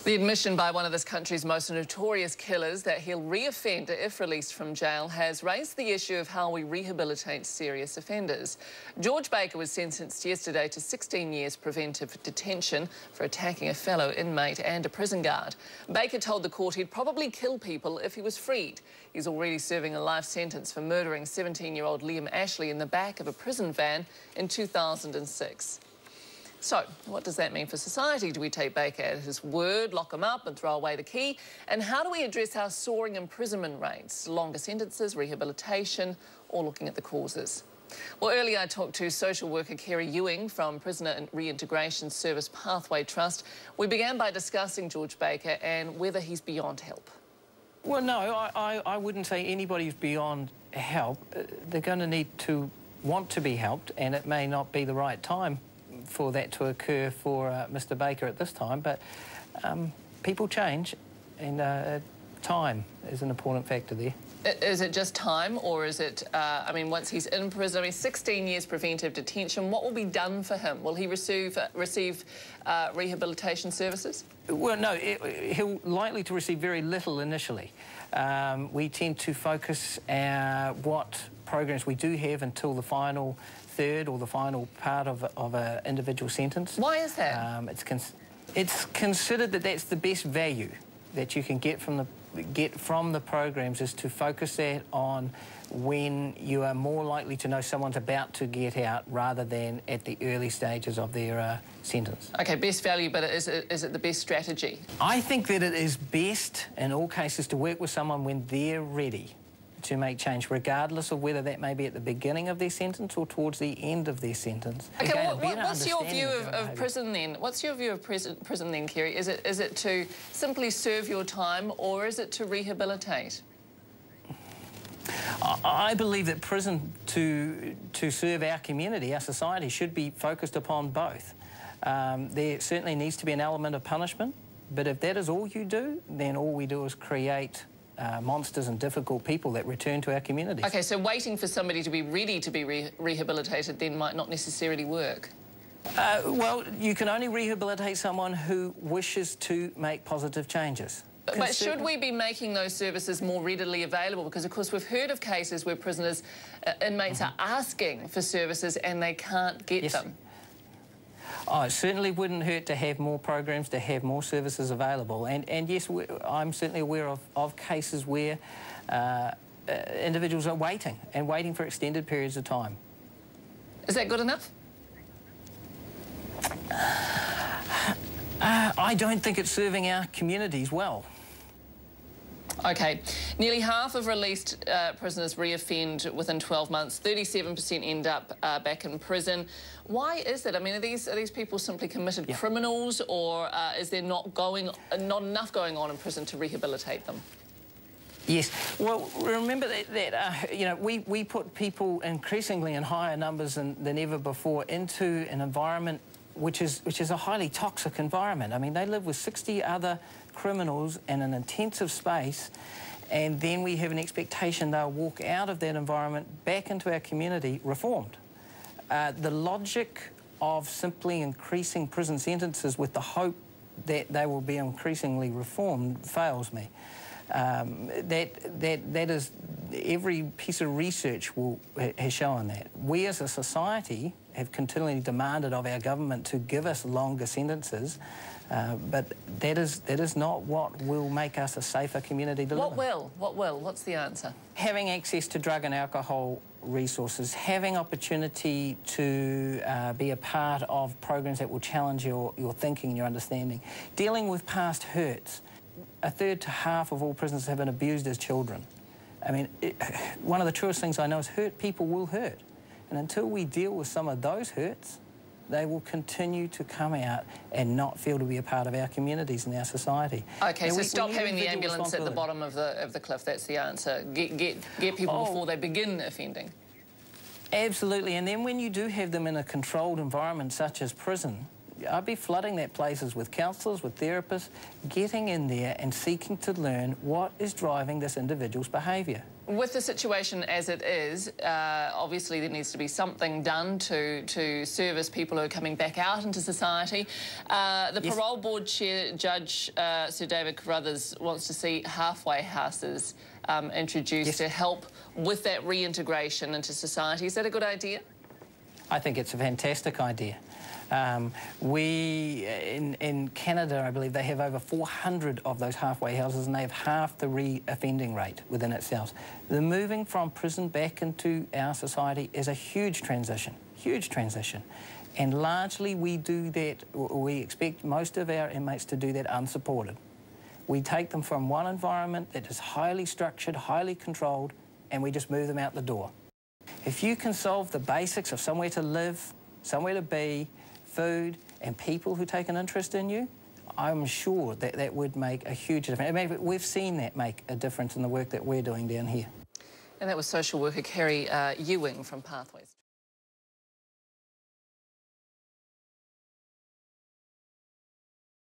The admission by one of this country's most notorious killers that he'll re-offend if released from jail has raised the issue of how we rehabilitate serious offenders. George Baker was sentenced yesterday to 16 years preventive detention for attacking a fellow inmate and a prison guard. Baker told the court he'd probably kill people if he was freed. He's already serving a life sentence for murdering 17-year-old Liam Ashley in the back of a prison van in 2006. So, what does that mean for society? Do we take Baker at his word, lock him up and throw away the key? And how do we address our soaring imprisonment rates? Longer sentences, rehabilitation, or looking at the causes? Well, earlier I talked to social worker Carey Ewing from Prisoner and Reintegration Service Pathway Trust. We began by discussing George Baker and whether he's beyond help. Well, no, I wouldn't say anybody's beyond help. They're going to need to want to be helped, and it may not be the right time for that to occur for Mr. Baker at this time, but people change, and time is an important factor there. Is it just time, or is it, I mean, once he's in prison, I mean, 16 years preventive detention, what will be done for him? Will he receive rehabilitation services? Well, no, he'll likely to receive very little initially. We tend to focus what programs we do have until the final third or the final part of an individual sentence. Why is that? It's considered that that's the best value that you can get from the programs, is to focus that on when you are more likely to know someone's about to get out rather than at the early stages of their sentence. OK, best value, but is it the best strategy? I think that it is best in all cases to work with someone when they're ready to make change, regardless of whether that may be at the beginning of their sentence or towards the end of their sentence. OK, what's your view of prison then? What's your view of prison then, Carey? Is it to simply serve your time, or is it to rehabilitate? I believe that prison, to serve our community, our society, should be focused upon both. There certainly needs to be an element of punishment, but if that is all you do, then all we do is create monsters and difficult people that return to our communities. OK, so waiting for somebody to be ready to be rehabilitated then might not necessarily work. Well, you can only rehabilitate someone who wishes to make positive changes. But should we be making those services more readily available? Because, of course, we've heard of cases where prisoners, inmates are asking for services and they can't get them. Oh, it certainly wouldn't hurt to have more programs, to have more services available. And yes, I'm certainly aware of cases where individuals are waiting for extended periods of time. Is that good enough? I don't think it's serving our communities well. OK. Nearly half of released prisoners re-offend within 12 months. 37% end up back in prison. Why is that? I mean, are these people simply committed criminals, or is there not enough going on in prison to rehabilitate them? Yes. Well, remember that you know, we put people increasingly in higher numbers than ever before into an environment which is a highly toxic environment. I mean, they live with 60 other criminals in an intensive space, and then we have an expectation they'll walk out of that environment back into our community reformed. The logic of simply increasing prison sentences with the hope that they will be increasingly reformed fails me. That is, every piece of research has shown that. We as a society have continually demanded of our government to give us longer sentences, but that is not what will make us a safer community to live in. What will? What's the answer? Having access to drug and alcohol resources, having opportunity to be a part of programs that will challenge your thinking and your understanding, dealing with past hurts. A third to half of all prisoners have been abused as children. I mean, one of the truest things I know is hurt people will hurt. And until we deal with some of those hurts, they will continue to come out and not feel to be a part of our communities and our society. OK, so stop having the ambulance at the bottom of the cliff. That's the answer. Get people before they begin offending. Absolutely. And then when you do have them in a controlled environment such as prison, I'd be flooding that places with counsellors, with therapists, getting in there and seeking to learn what is driving this individual's behaviour. With the situation as it is, obviously there needs to be something done to service people who are coming back out into society. The Yes. Parole Board Chair, Judge Sir David Carruthers, wants to see halfway houses introduced Yes. to help with that reintegration into society. Is that a good idea? I think it's a fantastic idea. In Canada, I believe they have over 400 of those halfway houses, and they have half the re-offending rate within itself. The moving from prison back into our society is a huge transition, and largely we do that, we expect most of our inmates to do that unsupported. We take them from one environment that is highly structured, highly controlled, and we just move them out the door. If you can solve the basics of somewhere to live, somewhere to be, food, and people who take an interest in you, I'm sure that that would make a huge difference. I mean, we've seen that make a difference in the work that we're doing down here. And that was social worker Carey Ewing from Pathways.